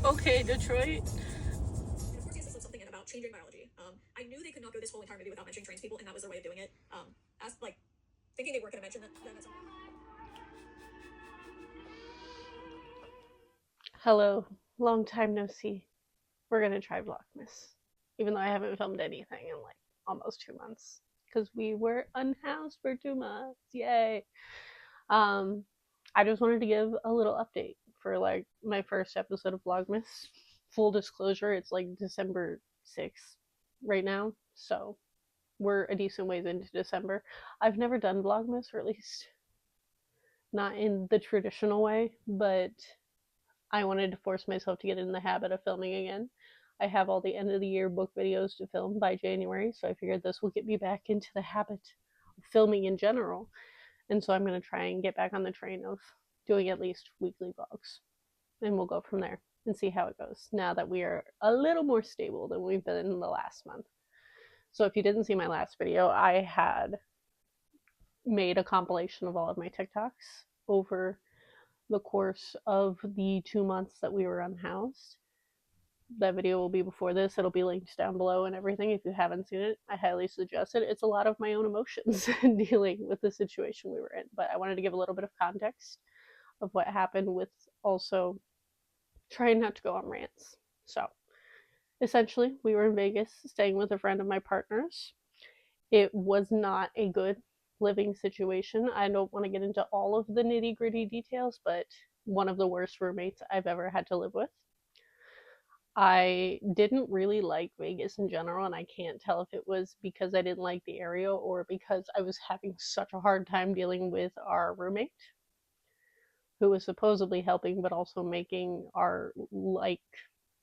Okay, Detroit. And of course, he has to slip something in about changing biology. I knew they could not go this whole entire movie without mentioning trans people, and that was their way of doing it. Thinking they weren't going to mention that. Hello, long time no see. We're gonna try VLOGMAS, even though I haven't filmed anything in like almost 2 months because we were unhoused for 2 months. Yay! I just wanted to give a little update for like my first episode of VLOGMAS. Full disclosure, it's like December 6th right now, so we're a decent ways into December. I've never done VLOGMAS, or at least not in the traditional way, but I wanted to force myself to get in the habit of filming again. I have all the end of the year book videos to film by January, so I figured this will get me back into the habit of filming in general. And so I'm going to try and get back on the train of doing at least weekly vlogs. And we'll go from there and see how it goes now that we are a little more stable than we've been in the last month. So if you didn't see my last video, I had made a compilation of all of my TikToks over the course of the 2 months that we were unhoused. That video will be before this. It'll be linked down below and everything. If you haven't seen it, I highly suggest it. It's a lot of my own emotions dealing with the situation we were in, but I wanted to give a little bit of context of what happened, with also trying not to go on rants. So essentially, we were in Vegas staying with a friend of my partner's. It was not a good living situation. I don't want to get into all of the nitty-gritty details, but one of the worst roommates I've ever had to live with. I didn't really like Vegas in general, and I can't tell if it was because I didn't like the area or because I was having such a hard time dealing with our roommate, who was supposedly helping but also making our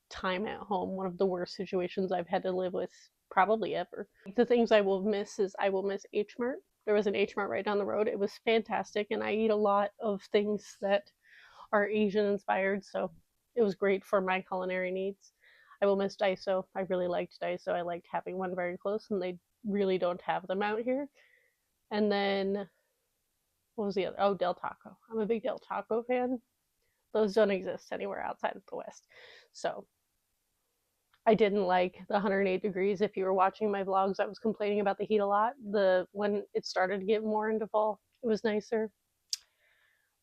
time at home one of the worst situations I've had to live with probably ever. The things I will miss is I will miss H Mart. There was an H Mart right down the road. It was fantastic, and I eat a lot of things that are Asian inspired, so it was great for my culinary needs. I will miss Daiso. I really liked Daiso. I liked having one very close, and they really don't have them out here. And then, what was the other? Oh, Del Taco. I'm a big Del Taco fan. Those don't exist anywhere outside of the West. So I didn't like the 108 degrees. If you were watching my vlogs, I was complaining about the heat a lot. When it started to get more into fall, it was nicer.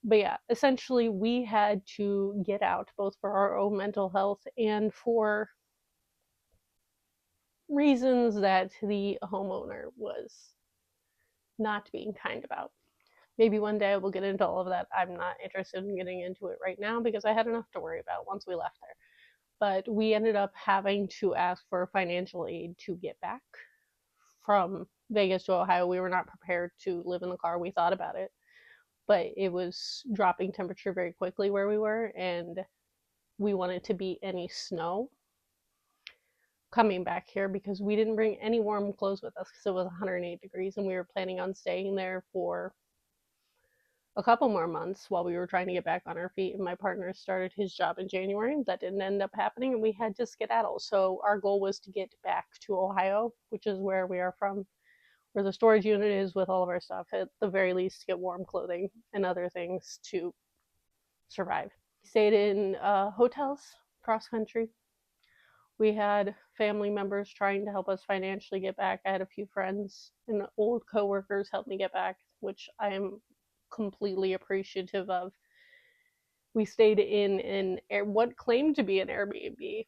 But yeah, essentially we had to get out, both for our own mental health and for reasons that the homeowner was not being kind about. Maybe one day I will get into all of that. I'm not interested in getting into it right now because I had enough to worry about once we left there. But we ended up having to ask for financial aid to get back from Vegas to Ohio. We were not prepared to live in the car. We thought about it, but it was dropping temperature very quickly where we were, and we wanted to beat any snow coming back here because we didn't bring any warm clothes with us because it was 108 degrees, and we were planning on staying there for a couple more months while we were trying to get back on our feet. And my partner started his job in January. That didn't end up happening, and we had to skedaddle. So our goal was to get back to Ohio, which is where we are from, where the storage unit is with all of our stuff, at the very least to get warm clothing and other things to survive. We stayed in hotels cross country. We had family members trying to help us financially get back. I had a few friends and old coworkers help me get back, which I am completely appreciative of. We stayed in what claimed to be an Airbnb.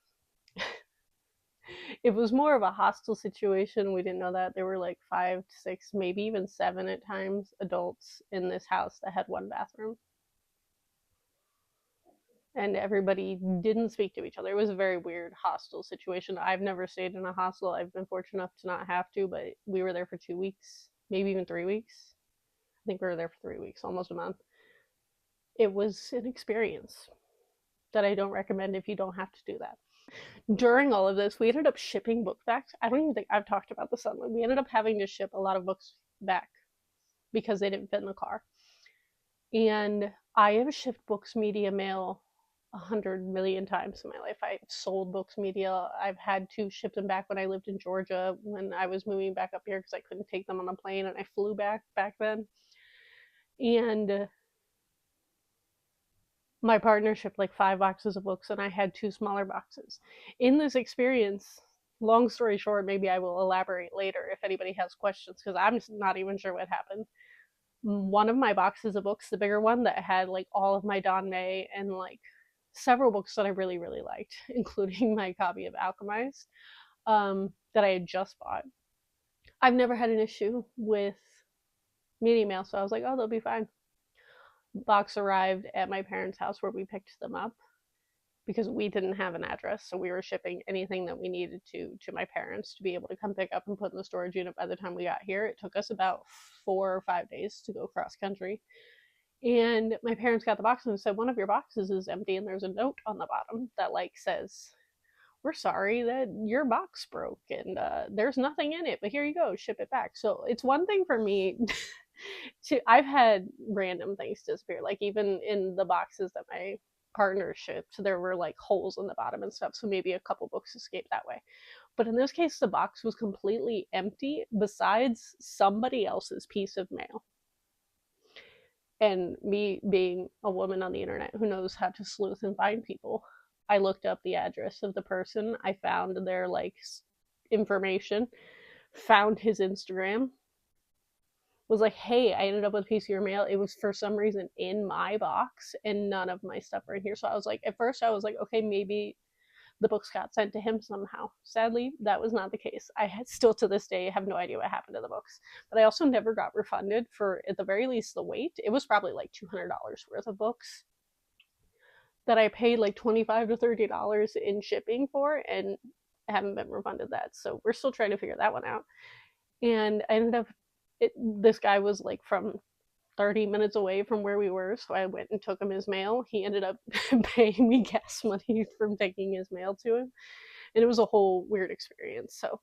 It was more of a hostel situation. We didn't know that. There were like 5 to 6, maybe even 7 at times, adults in this house that had one bathroom. And everybody didn't speak to each other. It was a very weird hostel situation. I've never stayed in a hostel. I've been fortunate enough to not have to, but we were there for 2 weeks, maybe even 3 weeks. I think we were there for 3 weeks, almost a month. It was an experience that I don't recommend if you don't have to do that. During all of this, we ended up shipping books back. I don't even think I've talked about this online. We ended up having to ship a lot of books back because they didn't fit in the car. And I have shipped books media mail 100 million times in my life. I sold books media. I've had to ship them back when I lived in Georgia, when I was moving back up here because I couldn't take them on a plane, and I flew back then. And My partner shipped like 5 boxes of books, and I had 2 smaller boxes. In this experience, long story short, maybe I will elaborate later if anybody has questions, because I'm not even sure what happened. One of my boxes of books, the bigger one that had like all of my Don May and like several books that I really, really liked, including my copy of Alchemized, that I had just bought. I've never had an issue with media mail, so I was like, oh, they'll be fine. Box arrived at my parents' house where we picked them up because we didn't have an address, so we were shipping anything that we needed to my parents to be able to come pick up and put in the storage unit by the time we got here. It took us about 4 or 5 days to go cross country. And my parents got the box and said, one of your boxes is empty, and there's a note on the bottom that like says, we're sorry that your box broke, and there's nothing in it, but here you go, ship it back. So it's one thing for me I've had random things disappear, like even in the boxes that my partner shipped, there were like holes in the bottom and stuff, so maybe a couple books escaped that way. But in this case, the box was completely empty besides somebody else's piece of mail. And me being a woman on the internet who knows how to sleuth and find people, I looked up the address of the person, I found their like information, found his Instagram, was like, hey, I ended up with a piece of your mail. It was for some reason in my box and none of my stuff were in here. So I was like, at first I was like, okay, maybe the books got sent to him somehow. Sadly, that was not the case. I still to this day have no idea what happened to the books. But I also never got refunded for, at the very least, the weight. It was probably like $200 worth of books that I paid like $25 to $30 in shipping for, and haven't been refunded that. So we're still trying to figure that one out. And I ended up, this guy was like from 30 minutes away from where we were, so I went and took him his mail. He ended up paying me gas money from taking his mail to him, and it was a whole weird experience. So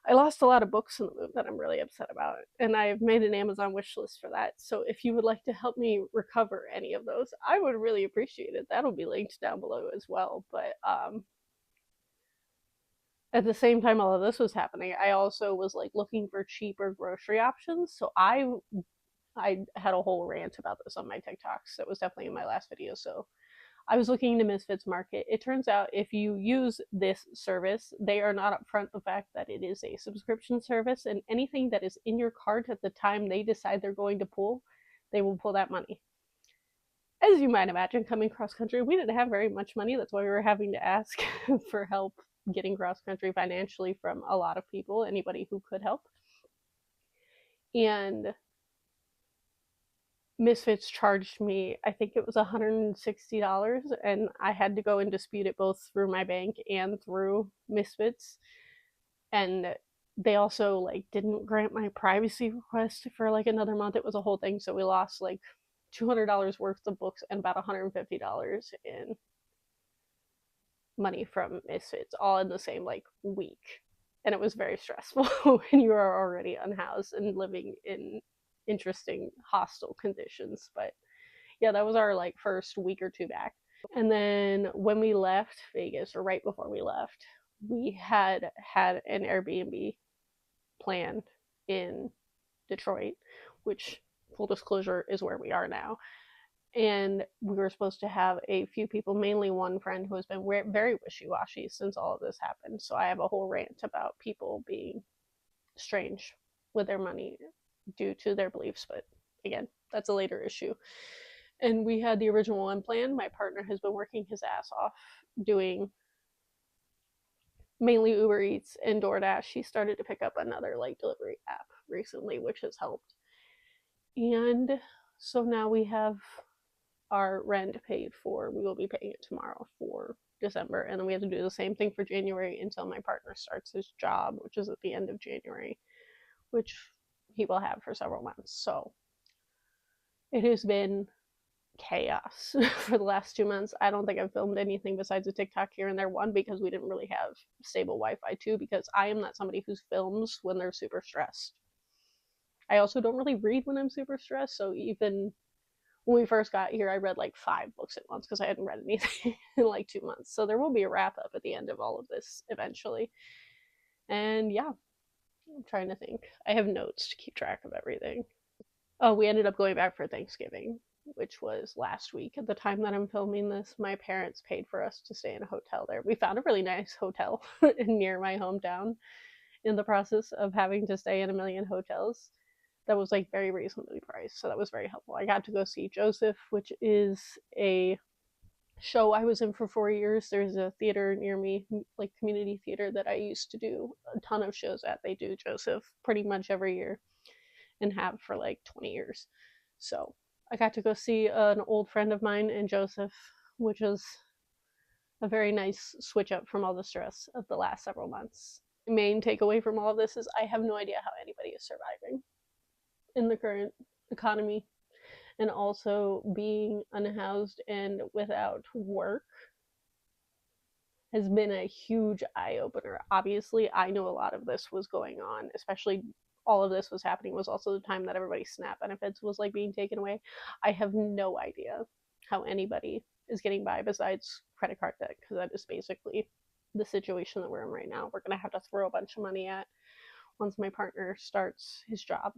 I lost a lot of books in the move that I'm really upset about, and I've made an Amazon wish list for that. So if you would like to help me recover any of those, I would really appreciate it. That'll be linked down below as well. But at the same time all of this was happening, I also was like looking for cheaper grocery options. So I had a whole rant about this on my TikToks. That was definitely in my last video. So I was looking into Misfits Market. It turns out if you use this service, they are not upfront the fact that it is a subscription service, and anything that is in your cart at the time they decide they're going to pull, they will pull that money. As you might imagine, coming cross country, we didn't have very much money. That's why we were having to ask for help getting cross country financially from a lot of people, anybody who could help. And Misfits charged me, I think it was $160, and I had to go and dispute it both through my bank and through Misfits. And they also like didn't grant my privacy request for like another month. It was a whole thing, so we lost like $200 worth of books and about $150 in money from Misfits, all in the same like week. And it was very stressful when you are already unhoused and living in interesting hostile conditions. But yeah, that was our like first week or two back. And then when we left Vegas, or right before we left, we had an Airbnb planned in Detroit, which, full disclosure, is where we are now. And we were supposed to have a few people, mainly one friend who has been very wishy-washy since all of this happened. So I have a whole rant about people being strange with their money due to their beliefs, but again, that's a later issue. And we had the original one planned. My partner has been working his ass off doing mainly Uber Eats and DoorDash. He started to pick up another like delivery app recently, which has helped. And so now we have our rent paid for. We will be paying it tomorrow for December, and then we have to do the same thing for January until my partner starts his job, which is at the end of January, which he will have for several months. So it has been chaos for the last 2 months. I don't think I've filmed anything besides a TikTok here and there. One, because we didn't really have stable Wi-Fi. Two, because I am not somebody who films when they're super stressed. I also don't really read when I'm super stressed, so even when we first got here, I read like 5 books at once because I hadn't read anything in like 2 months. So there will be a wrap up at the end of all of this eventually. And yeah, I'm trying to think. I have notes to keep track of everything. Oh, we ended up going back for Thanksgiving. which was last week. At the time that I'm filming this, my parents paid for us to stay in a hotel there. We found a really nice hotel near my hometown in the process of having to stay in a million hotels. That was like very reasonably priced, so that was very helpful. I got to go see Joseph, which is a show I was in for 4 years. There's a theater near me, like community theater, that I used to do a ton of shows at. They do Joseph pretty much every year and have for like 20 years. So I got to go see an old friend of mine in Joseph, which was a very nice switch up from all the stress of the last several months. The main takeaway from all of this is I have no idea how anybody is surviving in the current economy, and also being unhoused and without work has been a huge eye opener. Obviously, I know a lot of this was going on, especially all of this was happening was also the time that everybody's SNAP benefits was like being taken away. I have no idea how anybody is getting by besides credit card debt, because that is basically the situation that we're in right now. We're going to have to throw a bunch of money at once my partner starts his job.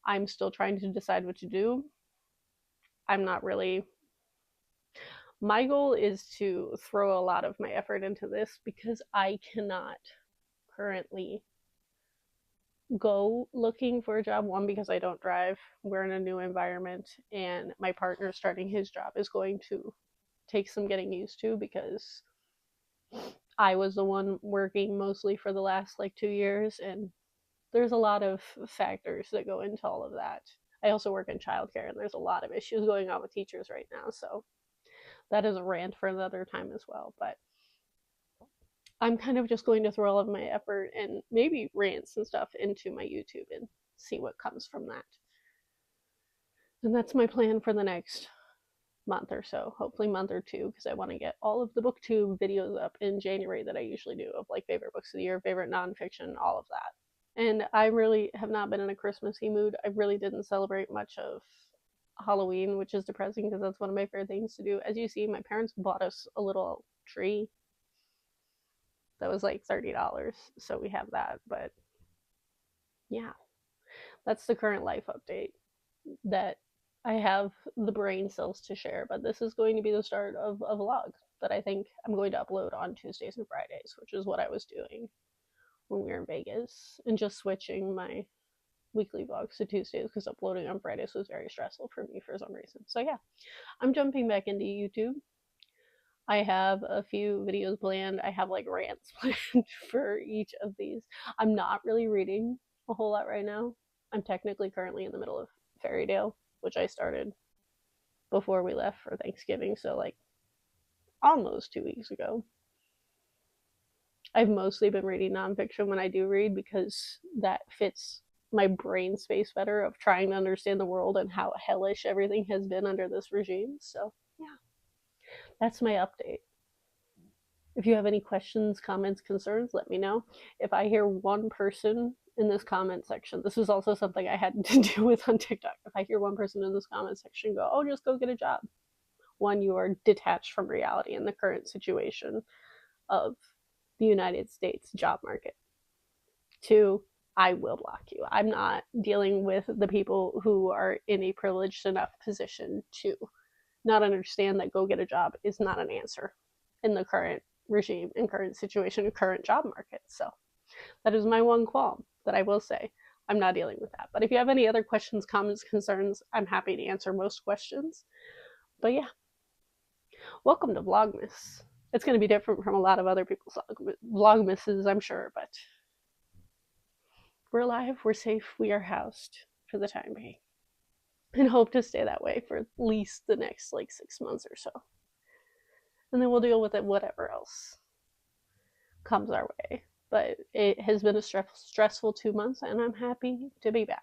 I'm still trying to decide what to do. I'm not really. My goal is to throw a lot of my effort into this because I cannot currently go looking for a job. One, because I don't drive. We're in a new environment, and my partner starting his job is going to take some getting used to, because I was the one working mostly for the last like 2 years, and there's a lot of factors that go into all of that. I also work in childcare, and there's a lot of issues going on with teachers right now, so that is a rant for another time as well. But I'm kind of just going to throw all of my effort and maybe rants and stuff into my YouTube and see what comes from that. And that's my plan for the next month or so, hopefully month or two, because I want to get all of the Booktube videos up in January that I usually do, of like favorite books of the year, favorite nonfiction, all of that. And I really have not been in a Christmassy mood. I really didn't celebrate much of Halloween, which is depressing because that's one of my favorite things to do. As you see, my parents bought us a little tree that was like $30, so we have that. But yeah, that's the current life update that I have the brain cells to share. But this is going to be the start of a vlog that I think I'm going to upload on Tuesdays and Fridays, which is what I was doing when we were in Vegas, and just switching my weekly vlogs to Tuesdays because uploading on Fridays was very stressful for me for some reason. So yeah, I'm jumping back into YouTube. I have a few videos planned. I have like rants planned for each of these. I'm not really reading a whole lot right now. I'm technically currently in the middle of Fairydale, which I started before we left for Thanksgiving, so like almost 2 weeks ago. I've mostly been reading nonfiction when I do read, because that fits my brain space better, of trying to understand the world and how hellish everything has been under this regime. So yeah, that's my update. If you have any questions, comments, concerns, let me know. If I hear one person in this comment section, this is also something I had to deal with on TikTok. If I hear one person in this comment section go, oh, just go get a job. One, you are detached from reality in the current situation of the United States job market. Two, I will block you. I'm not dealing with the people who are in a privileged enough position to not understand that go get a job is not an answer in the current regime and current situation and current job market. So that is my one qualm that I will say. I'm not dealing with that. But if you have any other questions, comments, concerns, I'm happy to answer most questions. But yeah, welcome to Vlogmas. It's going to be different from a lot of other people's Vlogmases, I'm sure, but we're alive, we're safe, we are housed for the time being, and hope to stay that way for at least the next like 6 months or so. And then we'll deal with it, whatever else comes our way. But it has been a stressful 2 months, and I'm happy to be back.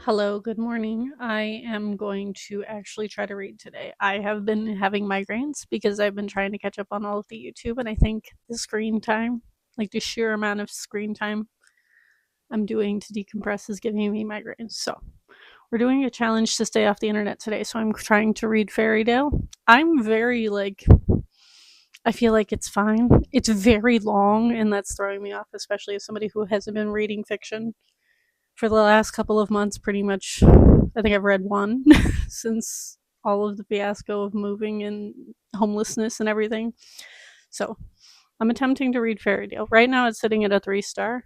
Hello, good morning. I am going to actually try to read today. I have been having migraines because I've been trying to catch up on all of the YouTube, and I think the screen time, like the sheer amount of screen time I'm doing to decompress, is giving me migraines. So, we're doing a challenge to stay off the internet today, so I'm trying to read Fairydale. I'm very, I feel like it's fine. It's very long, and that's throwing me off, especially as somebody who hasn't been reading fiction for the last couple of months. Pretty much, I think I've read one since all of the fiasco of moving and homelessness and everything. So I'm attempting to read Fairydale. Right now it's sitting at a 3-star.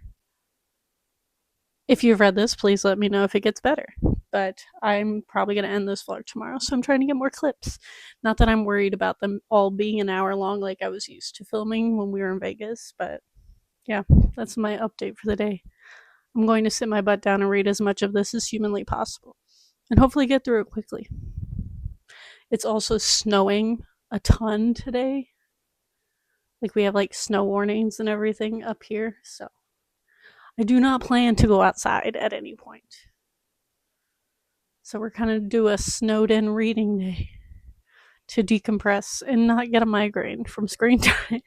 If you've read this, please let me know if it gets better. But I'm probably going to end this vlog tomorrow, so I'm trying to get more clips. Not that I'm worried about them all being an hour long like I was used to filming when we were in Vegas, but yeah, that's my update for the day. I'm going to sit my butt down and read as much of this as humanly possible, and hopefully get through it quickly. It's also snowing a ton today. Like, we have like snow warnings and everything up here, so I do not plan to go outside at any point. So we're gonna do a snowed in reading day to decompress and not get a migraine from screen time.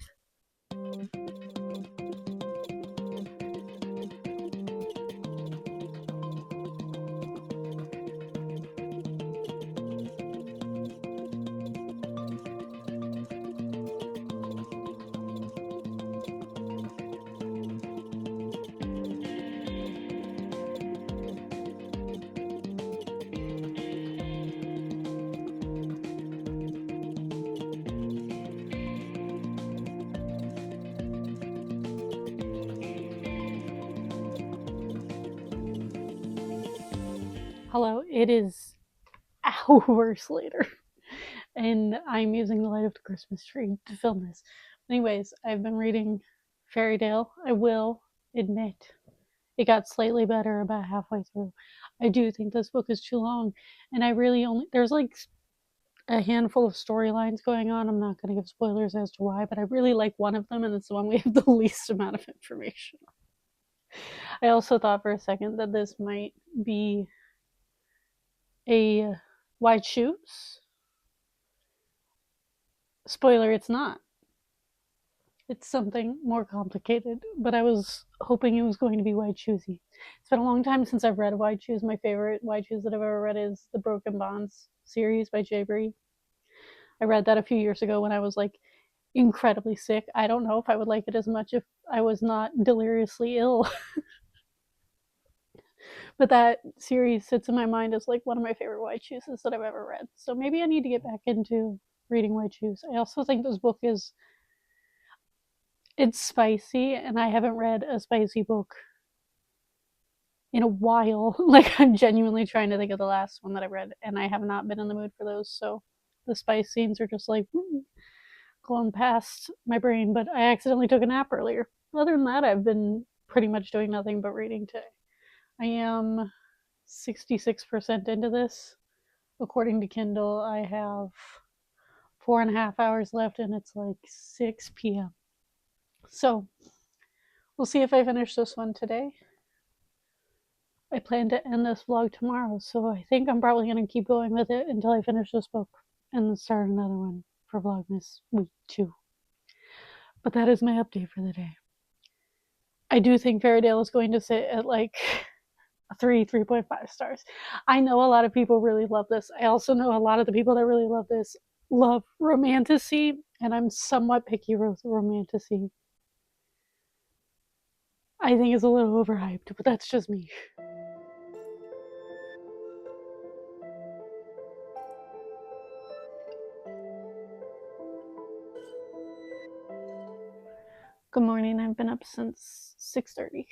Hello, it is hours later, and I'm using the light of the Christmas tree to film this. Anyways, I've been reading Fairydale. I will admit it got slightly better about halfway through. I do think this book is too long, and I really only there's like a handful of storylines going on. I'm not going to give spoilers as to why, but I really like one of them, and it's the one we have the least amount of information on. I also thought for a second that this might be a White Shoes. Spoiler, it's not. It's something more complicated, but I was hoping it was going to be White Shoesy. It's been a long time since I've read White Shoes. My favorite White Shoes that I've ever read is the Broken Bonds series by Jay Bree. I read that a few years ago when I was like incredibly sick. I don't know if I would like it as much if I was not deliriously ill. But that series sits in my mind as like one of my favorite White Shoes that I've ever read. So maybe I need to get back into reading White Shoes. I also think this book is it's spicy, and I haven't read a spicy book in a while. Like, I'm genuinely trying to think of the last one that I read, and I have not been in the mood for those. So the spice scenes are just like going past my brain. But I accidentally took a nap earlier. Other than that, I've been pretty much doing nothing but reading today. I am 66% into this. According to Kindle, I have 4.5 hours left, and it's like 6 p.m. So we'll see if I finish this one today. I plan to end this vlog tomorrow, so I think I'm probably going to keep going with it until I finish this book and then start another one for Vlogmas week 2. But that is my update for the day. I do think Fairydale is going to sit at like 3.5 stars. I know a lot of people really love this. I also know a lot of the people that really love this love romantasy, and I'm somewhat picky with romantasy. I think it's a little overhyped, but that's just me. Good morning. I've been up since 6:30.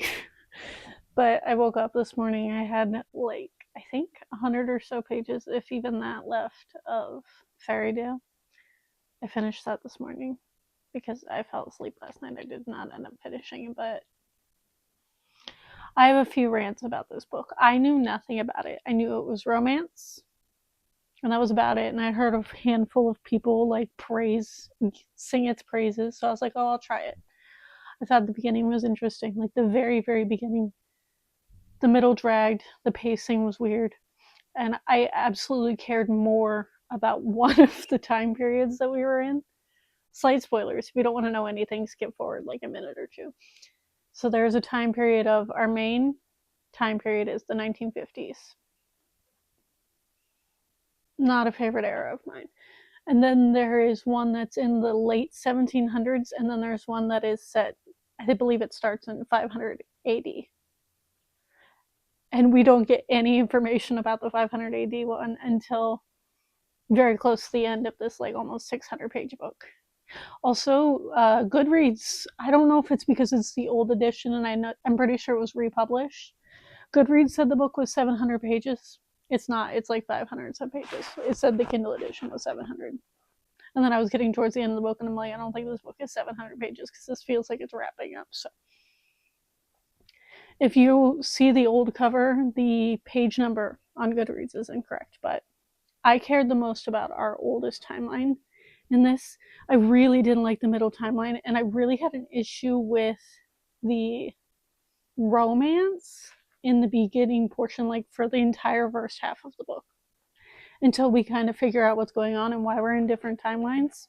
But I woke up this morning. I had like, I think 100 or so pages, if even that, left of Fairydale. I finished that this morning because I fell asleep last night. I did not end up finishing it, but I have a few rants about this book. I knew nothing about it. I knew it was romance, and that was about it. And I heard a handful of people like sing its praises. So I was like, oh, I'll try it. I thought the beginning was interesting. Like the very, very beginning The middle dragged, the pacing was weird, and I absolutely cared more about one of the time periods that we were in. Slight spoilers. If you don't want to know anything, skip forward like a minute or two. So there's a time period of our main time period is the 1950s. Not a favorite era of mine. And then there is one that's in the late 1700s, and then there's one that is set, I believe it starts in 500 AD. And we don't get any information about the 500 AD one until very close to the end of this like almost 600-page book. Also, Goodreads, I don't know if it's because it's the old edition and I'm pretty sure it was republished. Goodreads said the book was 700 pages. It's not, it's like 500 some pages. It said the Kindle edition was 700. And then I was getting towards the end of the book and I'm like, I don't think this book is 700 pages because this feels like it's wrapping up. So if you see the old cover, the page number on Goodreads is incorrect, but I cared the most about our oldest timeline in this. I really didn't like the middle timeline, and I really had an issue with the romance in the beginning portion, like for the entire first half of the book, until we kind of figure out what's going on and why we're in different timelines.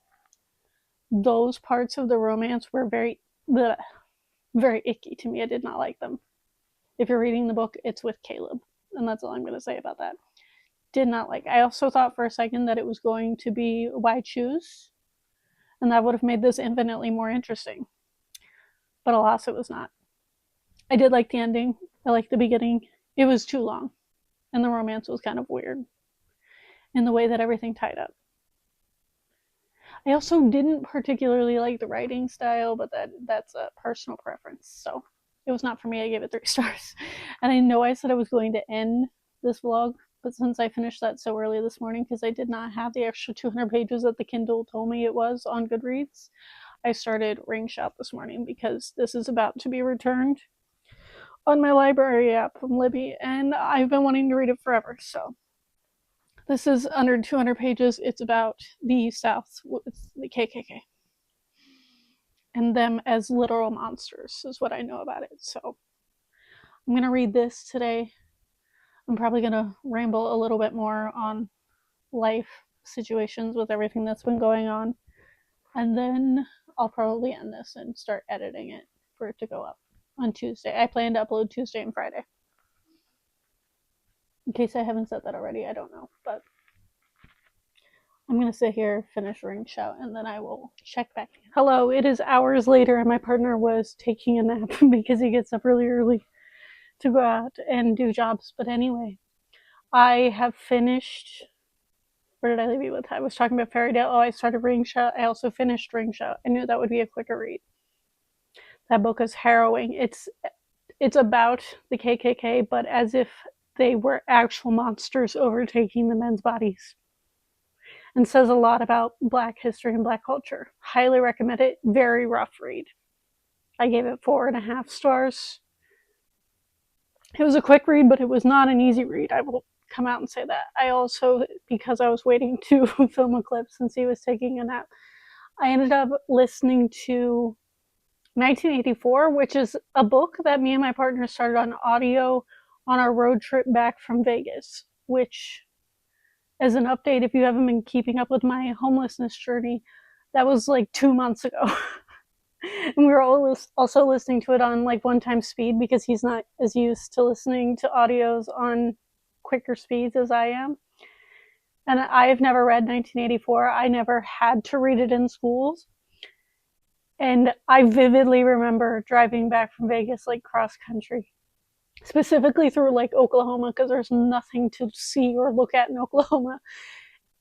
Those parts of the romance were very icky to me. I did not like them. If you're reading the book, it's with Caleb, and that's all I'm going to say about that. Did not like. I also thought for a second that it was going to be Why Choose, and that would have made this infinitely more interesting. But alas, it was not. I did like the ending. I liked the beginning. It was too long, and the romance was kind of weird in the way that everything tied up. I also didn't particularly like the writing style, but that's a personal preference. So it was not for me. I gave it 3 stars. And I know I said I was going to end this vlog, but since I finished that so early this morning because I did not have the extra 200 pages that the Kindle told me it was on Goodreads, I started Ring Shout this morning because this is about to be returned on my library app from Libby, and I've been wanting to read it forever. So this is under 200 pages. It's about the South with the KKK and them as literal monsters is what I know about it. So I'm going to read this today. I'm probably going to ramble a little bit more on life situations with everything that's been going on. And then I'll probably end this and start editing it for it to go up on Tuesday. I plan to upload Tuesday and Friday. In case I haven't said that already, I don't know. But I'm going to sit here, finish Ring Shout, and then I will check back. Hello, it is hours later, and my partner was taking a nap because he gets up really early to go out and do jobs. But anyway, I have finished. Where did I leave you with? I was talking about Fairydale. Oh, I started Ring Shout. I also finished Ring Shout. I knew that would be a quicker read. That book is harrowing. It's about the KKK, but as if they were actual monsters overtaking the men's bodies. And says a lot about Black history and Black culture. Highly recommend it. Very rough read. I gave it 4.5 stars. It was a quick read, but it was not an easy read. I will come out and say that. I also, because I was waiting to film a clip since he was taking a nap, I ended up listening to 1984, which is a book that me and my partner started on audio on our road trip back from Vegas, which, as an update, if you haven't been keeping up with my homelessness journey, that was like 2 months ago. And we were also listening to it on like 1x speed because he's not as used to listening to audios on quicker speeds as I am. And I've never read 1984. I never had to read it in schools. And I vividly remember driving back from Vegas like cross country, specifically through like Oklahoma, because there's nothing to see or look at in Oklahoma,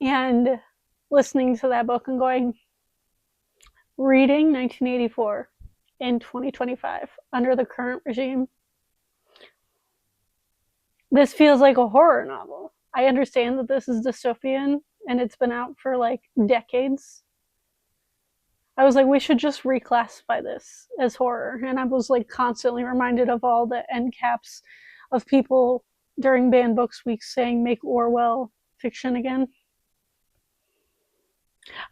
and listening to that book and going, reading 1984 in 2025 under the current regime, this feels like a horror novel. I understand that this is dystopian and it's been out for like decades. I was like, we should just reclassify this as horror. And I was like constantly reminded of all the end caps of people during Banned Books Week saying make Orwell fiction again.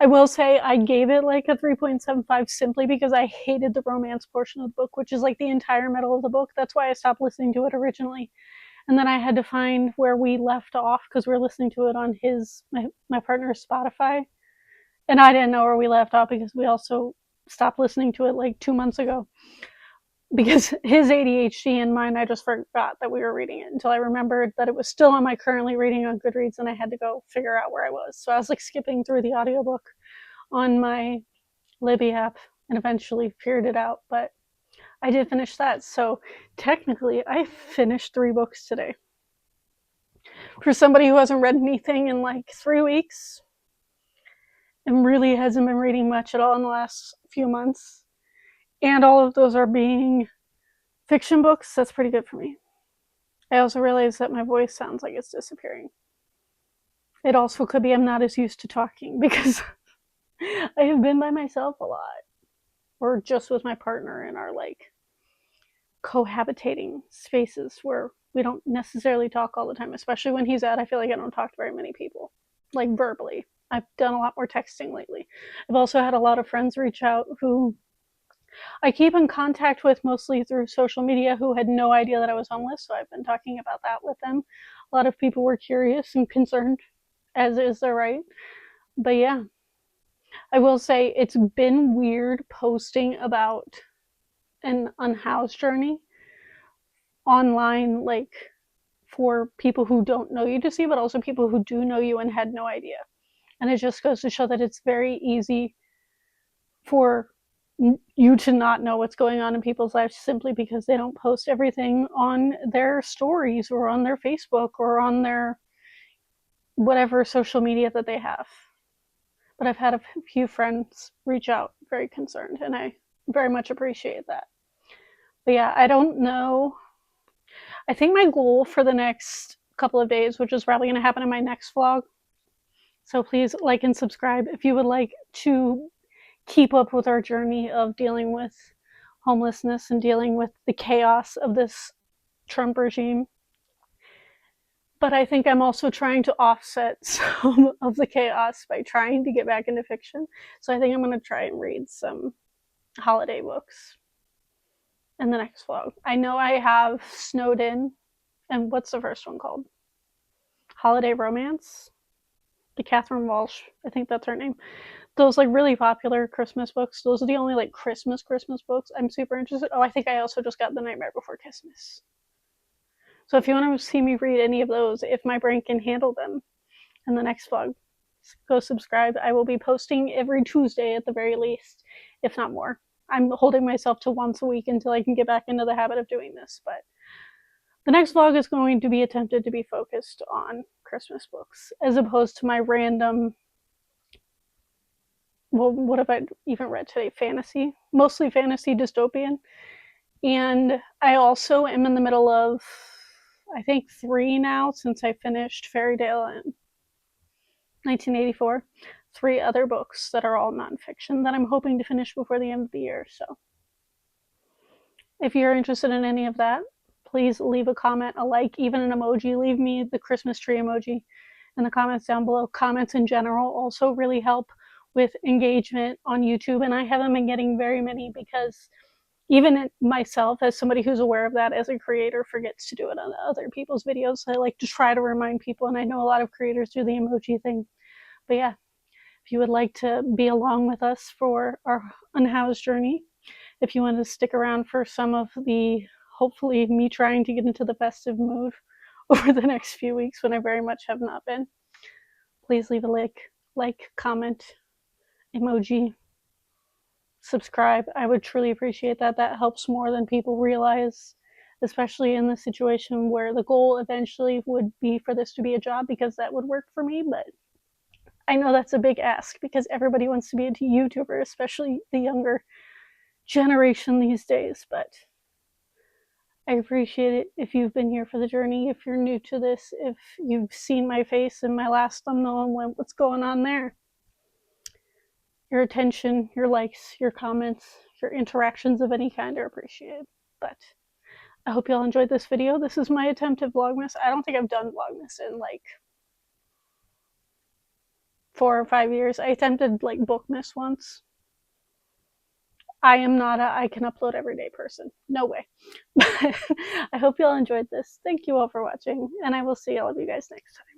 I will say I gave it like a 3.75 simply because I hated the romance portion of the book, which is like the entire middle of the book. That's why I stopped listening to it originally. And then I had to find where we left off because we were listening to it on my partner's Spotify. And I didn't know where we left off because we also stopped listening to it like 2 months ago. Because his ADHD and mine, I just forgot that we were reading it until I remembered that it was still on my currently reading on Goodreads and I had to go figure out where I was. So I was like skipping through the audiobook on my Libby app and eventually figured it out. But I did finish that. So technically, I finished 3 books today. For somebody who hasn't read anything in like 3 weeks and really hasn't been reading much at all in the last few months, and all of those are being fiction books, that's pretty good for me. I also realize that my voice sounds like it's disappearing. It also could be I'm not as used to talking because I have been by myself a lot, or just with my partner in our like cohabitating spaces where we don't necessarily talk all the time, especially when he's out. I feel like I don't talk to very many people, like verbally. I've done a lot more texting lately. I've also had a lot of friends reach out who I keep in contact with mostly through social media who had no idea that I was homeless, so I've been talking about that with them. A lot of people were curious and concerned, as is their right. But yeah, I will say it's been weird posting about an unhoused journey online, like for people who don't know you to see, but also people who do know you and had no idea. And it just goes to show that it's very easy for you to not know what's going on in people's lives simply because they don't post everything on their stories or on their Facebook or on their whatever social media that they have. But I've had a few friends reach out very concerned, and I very much appreciate that. But yeah, I don't know. I think my goal for the next couple of days, which is probably going to happen in my next vlog, so please like and subscribe if you would like to keep up with our journey of dealing with homelessness and dealing with the chaos of this Trump regime. But I think I'm also trying to offset some of the chaos by trying to get back into fiction. So I think I'm going to try and read some holiday books in the next vlog. I know I have Snowed In, and what's the first one called? Holiday Romance? The Catherine Walsh, I think that's her name. Those like really popular Christmas books. Those are the only like Christmas books I'm super interested. Oh, I think I also just got The Nightmare Before Christmas. So if you want to see me read any of those, if my brain can handle them in the next vlog, go subscribe. I will be posting every Tuesday at the very least, if not more. I'm holding myself to once a week until I can get back into the habit of doing this. But the next vlog is going to be attempted to be focused on Christmas books as opposed to my random, well, what have I even read today? Fantasy, mostly fantasy dystopian. And I also am in the middle of, I think 3 now since I finished Fairydale in 1984. 3 other books that are all nonfiction that I'm hoping to finish before the end of the year. So if you're interested in any of that, please leave a comment, a like, even an emoji. Leave me the Christmas tree emoji in the comments down below. Comments in general also really help with engagement on YouTube, and I haven't been getting very many because even myself, as somebody who's aware of that as a creator, forgets to do it on other people's videos. I like to try to remind people, and I know a lot of creators do the emoji thing. But yeah, if you would like to be along with us for our unhoused journey, if you want to stick around for some of the, hopefully, me trying to get into the festive mood over the next few weeks when I very much have not been, please leave a like, comment, emoji, subscribe. I would truly appreciate that. That helps more than people realize, especially in the situation where the goal eventually would be for this to be a job, because that would work for me. But I know that's a big ask because everybody wants to be a YouTuber, especially the younger generation these days. But I appreciate it if you've been here for the journey, if you're new to this, if you've seen my face in my last thumbnail and went, what's going on there? Your attention, your likes, your comments, your interactions of any kind are appreciated. But I hope y'all enjoyed this video. This is my attempt at Vlogmas. I don't think I've done Vlogmas in like 4 or 5 years. I attempted like Bookmas once. I am not a I can upload every day person. No way. But I hope you all enjoyed this. Thank you all for watching, and I will see all of you guys next time.